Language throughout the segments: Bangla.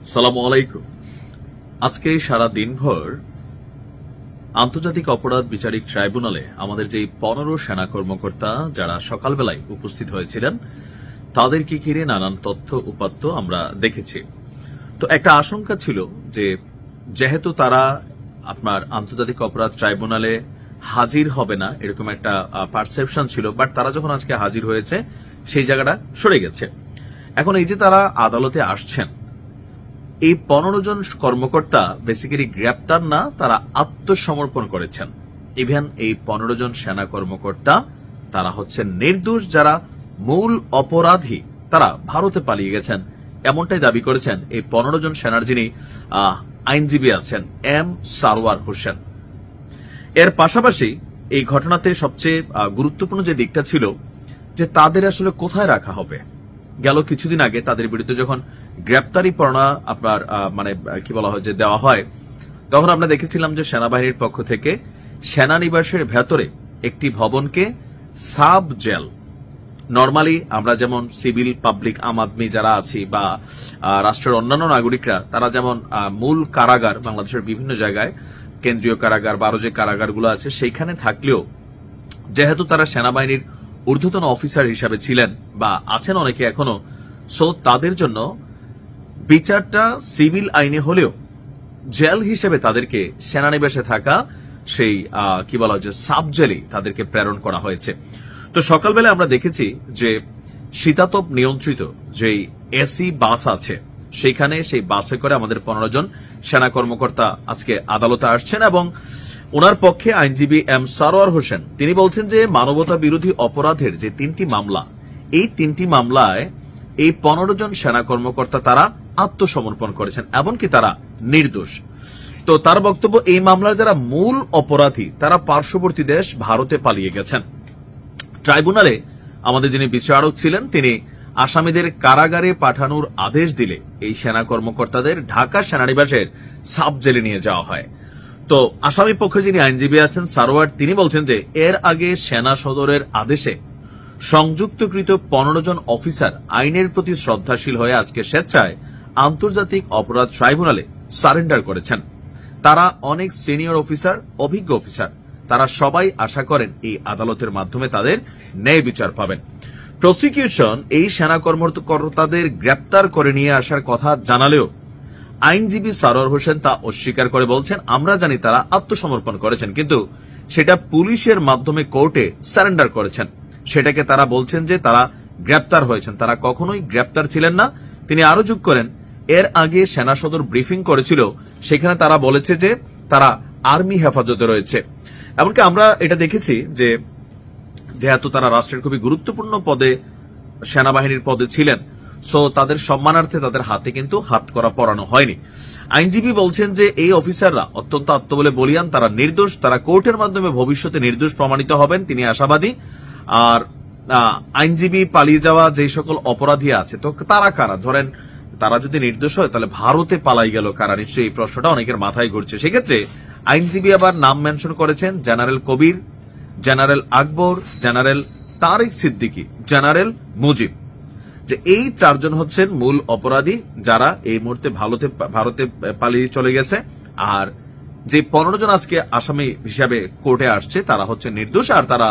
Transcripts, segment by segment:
আসসালামু আলাইকুম। আজকে সারা দিনভর আন্তর্জাতিক অপরাধ বিচারিক ট্রাইব্যুনালে আমাদের যে 15 সেনা কর্মকর্তা যারা সকালবেলায় উপস্থিত হয়েছিলেন তাদেরকে ঘিরে নানান তথ্য উপাত্ত আমরা দেখেছি। তো একটা আশঙ্কা ছিল যে যেহেতু তারা আপনার আন্তর্জাতিক অপরাধ ট্রাইব্যুনালে হাজির হবে না এরকম একটা পারসেপশন ছিল, বাট তারা যখন আজকে হাজির হয়েছে সেই জায়গাটা সরে গেছে। এখন এই যে তারা আদালতে আসছেন, এই 15 জন কর্মকর্তা বেসিক্যালি গ্রেপ্তার না, তারা আত্মসমর্পণ করেছেন। ইভেন এই 15 জন সেনা কর্মকর্তা তারা হচ্ছেন নির্দোষ, যারা মূল অপরাধী তারা ভারতে পালিয়ে গেছেন এমনটাই দাবি করেছেন এই 15 জন সেনার যিনি আইনজীবী আছেন এম সারওয়ার হোসেন। এর পাশাপাশি এই ঘটনাতে সবচেয়ে গুরুত্বপূর্ণ যে দিকটা ছিল যে তাদের আসলে কোথায় রাখা হবে। গেল কিছুদিন আগে তাদের বিরুদ্ধে যখন গ্রেপ্তারি পরোয়ানা আপনার মানে কি বলা হয় যে দেওয়া হয়, তখন আমরা দেখেছিলাম যে সেনাবাহিনীর পক্ষ থেকে সেনানিবাসের ভেতরে একটি ভবনকে সাব জেল, নরমালি আমরা যেমন সিভিল পাবলিক আম আদমি যারা আছি বা রাষ্ট্রের অন্যান্য নাগরিকরা তারা যেমন মূল কারাগার বাংলাদেশের বিভিন্ন জায়গায় কেন্দ্রীয় কারাগার বা আরো যে কারাগারগুলো আছে সেইখানে থাকলেও যেহেতু তারা সেনাবাহিনীর ঊর্ধ্বতন অফিসার হিসাবে ছিলেন বা আছেন অনেকে এখনো, সো তাদের জন্য বিচারটা সিভিল আইনে হলেও জেল হিসেবে তাদেরকে সেনানিবাসে থাকা সেই কি বলা হয় যে সাব জেলে তাদেরকে প্রেরণ করা হয়েছে। তো সকালবেলা আমরা দেখেছি যে শীতাতপ নিয়ন্ত্রিত যেই এসি বাস আছে সেইখানে সেই বাসে করে আমাদের 15 জন সেনা কর্মকর্তা আজকে আদালতে আসছেন এবং ওনার পক্ষে আইনজীবী এম সারওয়ার হোসেন তিনি বলছেন যে মানবতা বিরোধী অপরাধের যে 3টি মামলা, এই 3টি মামলায় এই 15 জন সেনা কর্মকর্তা তারা আত্মসমর্পণ করেছেন, এমনকি তারা নির্দোষ। তো তার বক্তব্য এই মামলার যারা মূল অপরাধী তারা পার্শ্ববর্তী দেশ ভারতে পালিয়ে গেছেন। ট্রাইব্যুনালে আমাদের যিনি বিচারক ছিলেন তিনি আসামিদের কারাগারে পাঠানোর আদেশ দিলে এই সেনা কর্মকর্তাদের ঢাকা সেনানিবাসের সাব জেলে নিয়ে যাওয়া হয়। তো আসামি পক্ষে যিনি আইনজীবী আছেন সারোয়ার তিনি বলছেন যে এর আগে সেনা সদরের আদেশে সংযুক্তকৃত 15 জন অফিসার আইনের প্রতি শ্রদ্ধাশীল হয়ে আজকে স্বেচ্ছায় আন্তর্জাতিক অপরাধ ট্রাইব্যুনালে সারেন্ডার করেছেন। তারা অনেক সিনিয়র অফিসার, অভিজ্ঞ অফিসার, তারা সবাই আশা করেন এই আদালতের মাধ্যমে তাদের ন্যায় বিচার পাবেন। প্রসিকিউশন এই সেনা কর্মকর্তাদের গ্রেপ্তার করে নিয়ে আসার কথা জানালেও আইনজীবী সারোয়ার হোসেন তা অস্বীকার করে বলছেন আমরা জানি তারা আত্মসমর্পণ করেছেন, কিন্তু সেটা পুলিশের মাধ্যমে কোর্টে সারেন্ডার করেছেন, সেটাকে তারা বলছেন যে তারা গ্রেপ্তার হয়েছেন, তারা কখনোই গ্রেপ্তার ছিলেন না। তিনি আরো যোগ করেন এর আগে সেনা সদর ব্রিফিং করেছিল, সেখানে তারা বলেছে যে তারা আর্মি হেফাজতে রয়েছে। এমনকি আমরা এটা দেখেছি যে যেহেতু তারা রাষ্ট্রের খুবই গুরুত্বপূর্ণ পদে সেনাবাহিনীর পদে ছিলেন, সো তাদের সম্মানার্থে তাদের হাতে কিন্তু হাত করা পরানো হয়নি। আইনজীবী বলছেন যে এই অফিসাররা অত্যন্ত আত্মবলে বলিয়ান, তারা নির্দোষ, তারা কোর্টের মাধ্যমে ভবিষ্যতে নির্দোষ প্রমাণিত হবেন, তিনি আশাবাদী। আর আইনজীবী পালিয়ে যাওয়া যে সকল অপরাধী আছে তো তারা কারা, ধরেন তারা যদি নির্দোষ হয় তাহলে ভারতে পালাই গেল কারা, নিশ্চয়ই এই প্রশ্নটা অনেকের মাথায় ঘুরছে। সেক্ষেত্রে আইনজীবী আবার নাম মেনশন করেছেন জেনারেল কবির, জেনারেল আকবর, জেনারেল তারিক সিদ্দিকী, জেনারেল মুজিব, যে এই 4 জন হচ্ছেন মূল অপরাধী যারা এই মুহূর্তে ভারতে পালিয়ে চলে গেছে। আর যে 15 জন আজকে আসামি হিসাবে কোর্টে আসছে তারা হচ্ছে নির্দোষ, আর তারা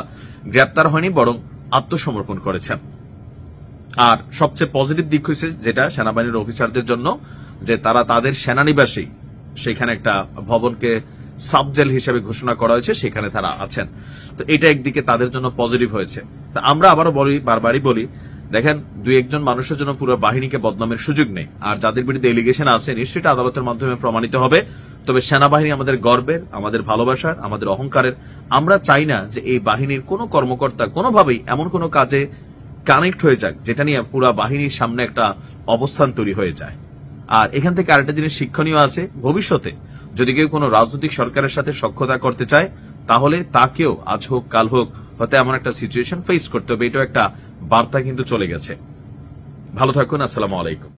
গ্রেপ্তার হয়নি বরং আত্মসমর্পণ করেছেন। আর সবচেয়ে পজিটিভ দিক হয়েছে যেটা সেনাবাহিনীর অফিসারদের জন্য যে তারা তাদের সেনানিবাসে সেখানে একটা ভবনকে সাব জেল হিসেবে ঘোষণা করা হয়েছে, সেখানে তারা আছেন। তো এটা একদিকে তাদের জন্য পজিটিভ হয়েছে। তা আমরা আবারও বারবারই বলি, দেখেন 2-1 মানুষের জন্য পুরো বাহিনীকে বদনামের সুযোগ নেই, আর যাদের বিরুদ্ধে এলিগেশন আছে নিশ্চয়ই আদালতের মাধ্যমে প্রমাণিত হবে। তবে সেনাবাহিনী আমাদের গর্বের, আমাদের ভালোবাসার, আমাদের অহংকারের। আমরা চাই না যে এই বাহিনীর কোনো কর্মকর্তা কোনোভাবেই এমন কোনো কাজে কানেক্ট হয়ে যাক যেটা নিয়ে পুরা বাহিনীর সামনে একটা অবস্থান তৈরি হয়ে যায়। আর এখান থেকে আরেকটা জিনিস শিক্ষণীয় আছে, ভবিষ্যতে যদি কেউ কোনো রাজনৈতিক সরকারের সাথে সখ্যতা করতে চায় তাহলে তাকেও আজ হোক কাল হোক হয়তো এমন একটা সিচুয়েশন ফেস করতে হবে। এটাও একটা বার্তা কিন্তু চলে গেছে। ভালো থাকুন, আসসালামু আলাইকুম।